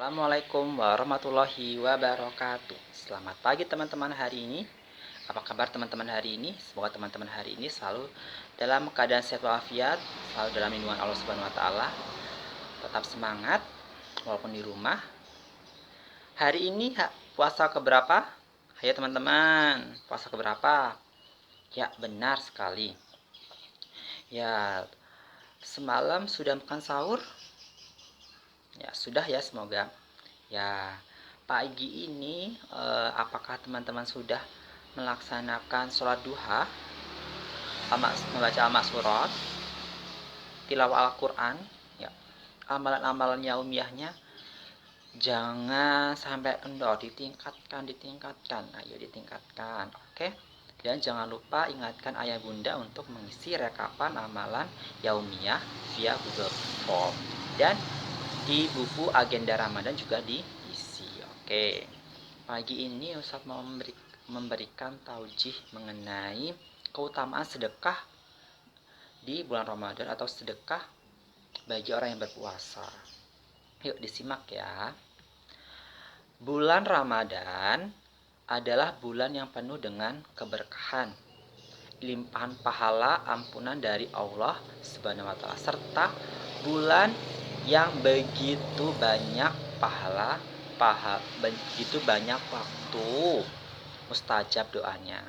Assalamualaikum warahmatullahi wabarakatuh. Selamat pagi teman-teman hari ini. Apa kabar teman-teman hari ini? Semoga teman-teman hari ini selalu dalam keadaan sehat walafiat, selalu dalam lindungan Allah Subhanahu wa taala. Tetap semangat walaupun di rumah. Hari ini puasa keberapa? Ayo teman-teman, puasa keberapa? Ya, benar sekali. Ya, semalam sudah makan sahur? Ya, sudah ya, semoga. Ya, pagi ini apakah teman-teman sudah melaksanakan sholat duha, membaca al-ma'surat, tilawah Al-Quran, ya, amalan-amalan yaumiyahnya jangan sampai kendor, ditingkatkan, ayo ditingkatkan, oke? Dan jangan lupa ingatkan ayah bunda untuk mengisi rekapan amalan yaumiyah via Google Form dan di buku agenda Ramadan juga diisi. Oke. Pagi ini Ustadz mau memberikan taujih mengenai keutamaan sedekah di bulan Ramadan atau sedekah bagi orang yang berpuasa. Yuk disimak ya. Bulan Ramadan adalah bulan yang penuh dengan keberkahan, limpahan pahala, ampunan dari Allah Subhanahu wa taala, serta bulan yang begitu banyak begitu banyak waktu mustajab doanya.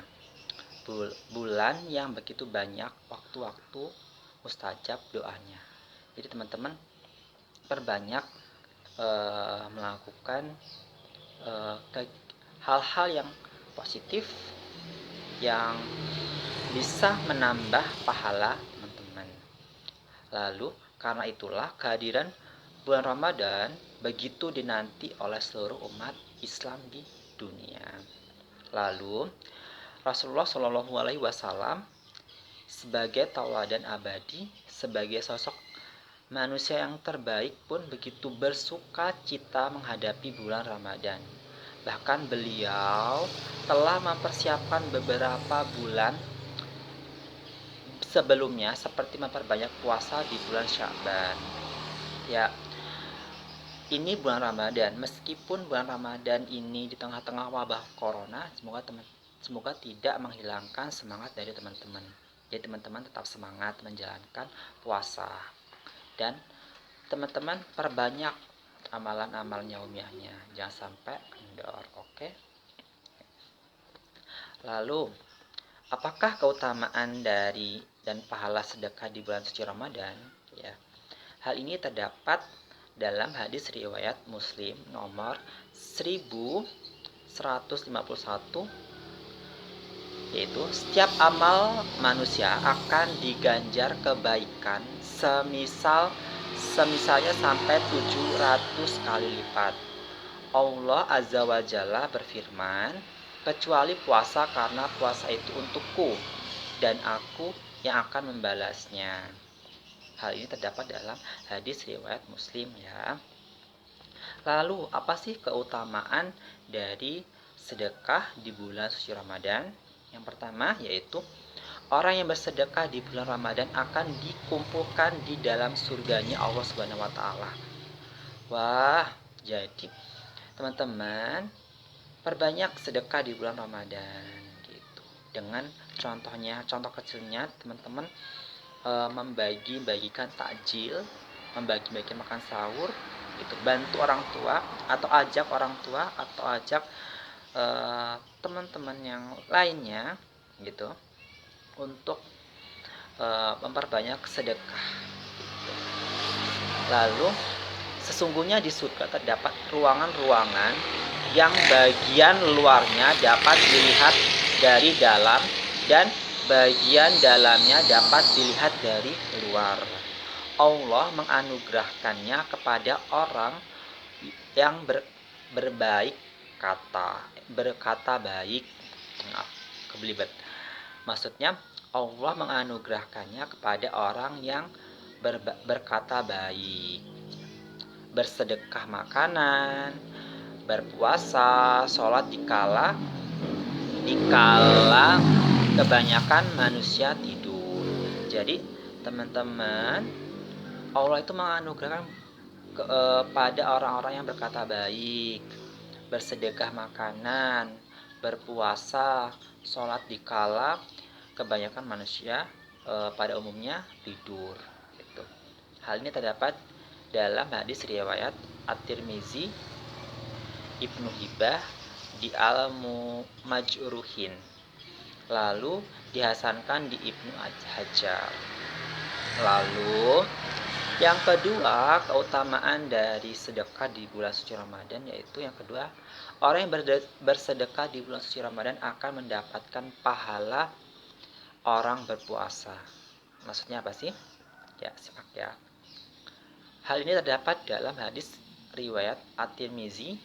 Bulan yang begitu banyak waktu-waktu mustajab doanya. Jadi teman-teman perbanyak melakukan hal-hal yang positif yang bisa menambah pahala teman-teman. Lalu karena itulah kehadiran bulan Ramadan begitu dinanti oleh seluruh umat Islam di dunia. Lalu Rasulullah Shallallahu Alaihi Wasallam sebagai tauladan abadi, sebagai sosok manusia yang terbaik pun begitu bersuka cita menghadapi bulan Ramadan. Bahkan beliau telah mempersiapkan beberapa bulan sebelumnya seperti memperbanyak puasa di bulan Sya'ban. Ya, ini bulan Ramadan. Meskipun bulan Ramadan ini di tengah-tengah wabah corona, semoga tidak menghilangkan semangat dari teman-teman. Jadi teman-teman tetap semangat menjalankan puasa. Dan teman-teman perbanyak amalan-amalan yaumiyahnya. Jangan sampai kendor, oke? Lalu, apakah keutamaan dari dan pahala sedekah di bulan suci Ramadan? Ya. Hal ini terdapat dalam hadis riwayat Muslim nomor 1151, yaitu setiap amal manusia akan diganjar kebaikan semisalnya sampai 700 kali lipat. Allah Azza wa Jalla berfirman, kecuali puasa, karena puasa itu untukku dan aku yang akan membalasnya. Hal ini terdapat dalam hadis riwayat Muslim ya. Lalu apa sih keutamaan dari sedekah di bulan suci Ramadan? Yang pertama yaitu orang yang bersedekah di bulan Ramadan akan dikumpulkan di dalam surganya Allah Subhanahu wa taala. Wah, jadi teman-teman perbanyak sedekah di bulan Ramadan gitu. Dengan contoh kecilnya teman-teman membagikan takjil, membagi-bagikan makan sahur, gitu, bantu orang tua atau ajak orang tua atau ajak teman-teman yang lainnya gitu untuk memperbanyak sedekah gitu. Lalu sesungguhnya di surga terdapat ruangan-ruangan yang bagian luarnya dapat dilihat dari dalam dan bagian dalamnya dapat dilihat dari luar. Allah menganugerahkannya kepada orang yang berkata baik. Kebelibet. Maksudnya Allah menganugerahkannya kepada orang yang berkata baik, bersedekah makanan, berpuasa, sholat dikala kebanyakan manusia tidur. Jadi teman-teman, Allah itu menganugerahkan pada orang-orang yang berkata baik, bersedekah makanan, berpuasa, sholat dikala kebanyakan manusia pada umumnya tidur. Gitu. Hal ini terdapat dalam hadis riwayat At-Tirmizi, Ibnu Hibah di Al-Majruhin, lalu dihasankan di Ibnu Hajar. Lalu yang kedua, keutamaan dari sedekah di bulan suci Ramadan, yaitu yang kedua, orang yang bersedekah di bulan suci Ramadan akan mendapatkan pahala orang berpuasa. Maksudnya apa sih? Ya, simak ya. Hal ini terdapat dalam hadis riwayat At-Tirmizi.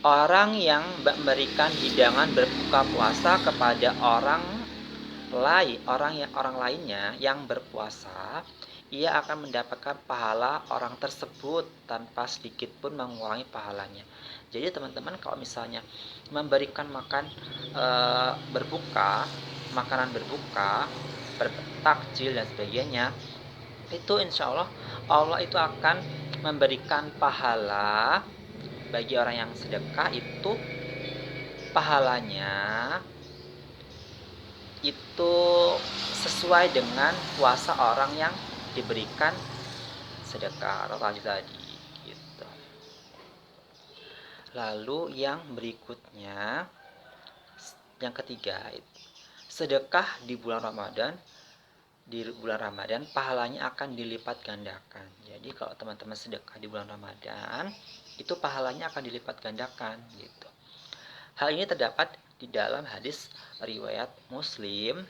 Orang yang memberikan hidangan berbuka puasa kepada orang lainnya yang berpuasa, ia akan mendapatkan pahala orang tersebut tanpa sedikit pun mengurangi pahalanya. Jadi teman-teman, kalau misalnya memberikan makanan berbuka, bertakjil dan sebagainya, itu insya Allah itu akan memberikan pahala bagi orang yang sedekah. Itu pahalanya itu sesuai dengan puasa orang yang diberikan sedekah atau takjil tadi gitu. Lalu yang berikutnya, yang ketiga, sedekah di bulan Ramadan. Di bulan Ramadan pahalanya akan dilipat gandakan. Jadi kalau teman-teman sedekah di bulan Ramadan, itu pahalanya akan dilipat gandakan gitu. Hal ini terdapat di dalam hadis riwayat Muslim.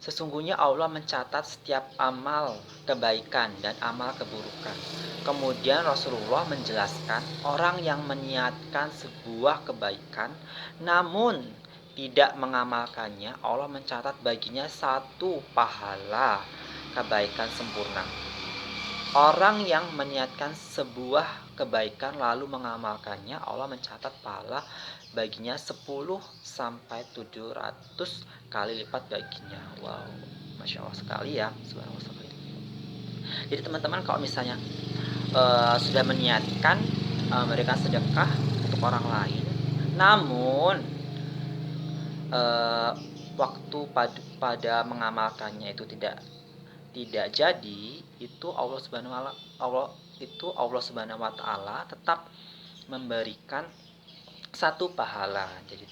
Sesungguhnya Allah mencatat setiap amal kebaikan dan amal keburukan. Kemudian Rasulullah menjelaskan, orang yang meniatkan sebuah kebaikan namun tidak mengamalkannya, Allah mencatat baginya satu pahala kebaikan sempurna. Orang yang meniatkan sebuah kebaikan lalu mengamalkannya, Allah mencatat pahala baginya 10 sampai 700 kali lipat baginya. Wow, Masya Allah sekali ya, subhanallah sekali. Jadi teman-teman, kalau misalnya sudah meniatkan memberikan sedekah untuk orang lain, namun waktu pada mengamalkannya itu tidak jadi, itu Allah Subhanahu wa taala tetap memberikan satu pahala jadi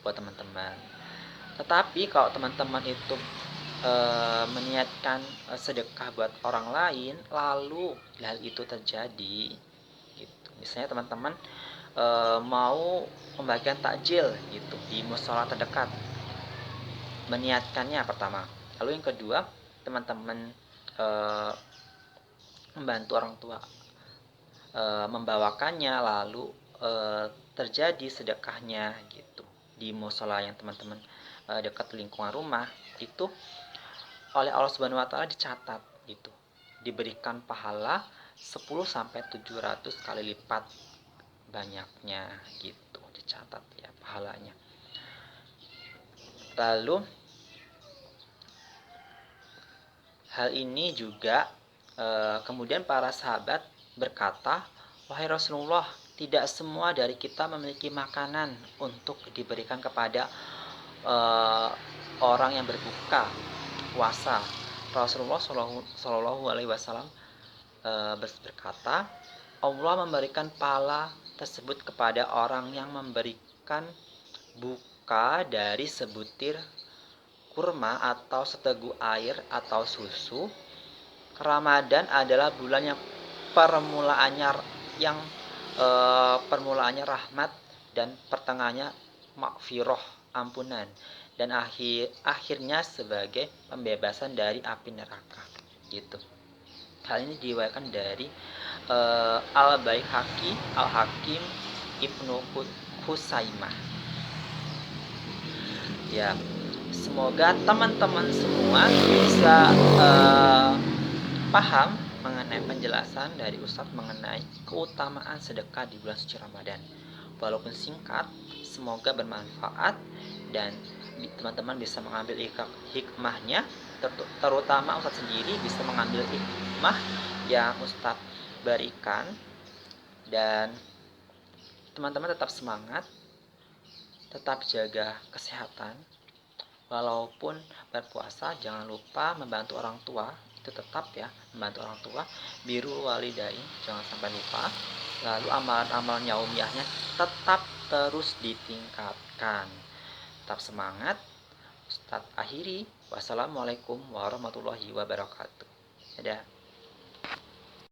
buat teman-teman. Tetapi kalau teman-teman itu meniatkan sedekah buat orang lain, lalu hal itu terjadi gitu. Misalnya teman-teman mau pembagian takjil gitu di musola terdekat, meniatkannya pertama. Lalu yang kedua, teman-teman membantu orang tua membawakannya, lalu terjadi sedekahnya gitu di musola yang teman-teman dekat lingkungan rumah, itu oleh Allah Subhanahu wa taala dicatat gitu, diberikan pahala 10 sampai 700 kali lipat banyaknya gitu, dicatat ya pahalanya. Lalu hal ini juga kemudian para sahabat berkata, wahai Rasulullah, tidak semua dari kita memiliki makanan untuk diberikan kepada orang yang berbuka puasa. Rasulullah Shallallahu Alaihi Wasallam berkata, Allah memberikan pahala tersebut kepada orang yang memberikan buka dari sebutir kurma atau seteguk air atau susu. Ramadan adalah bulan yang permulaannya rahmat dan pertengahannya makfirah, ampunan, dan akhirnya sebagai pembebasan dari api neraka gitu. Hal ini diriwayatkan dari Al-Baihaqi, Al-Hakim, Ibnu Husaimah. Ya, semoga teman-teman semua bisa paham mengenai penjelasan dari Ustadz mengenai keutamaan sedekah di bulan suci Ramadan. Walaupun singkat, semoga bermanfaat dan teman-teman bisa mengambil hikmahnya terutama Ustadz sendiri bisa mengambil hikmah yang Ustadz berikan, dan teman-teman tetap semangat, tetap jaga kesehatan. Walaupun berpuasa, jangan lupa membantu orang tua, itu tetap ya, membantu orang tua, biru walidain, jangan sampai lupa. Lalu amalan-amalan yaumiyahnya tetap terus ditingkatkan. Tetap semangat. Ustadz akhiri, wassalamualaikum warahmatullahi wabarakatuh. Dadah.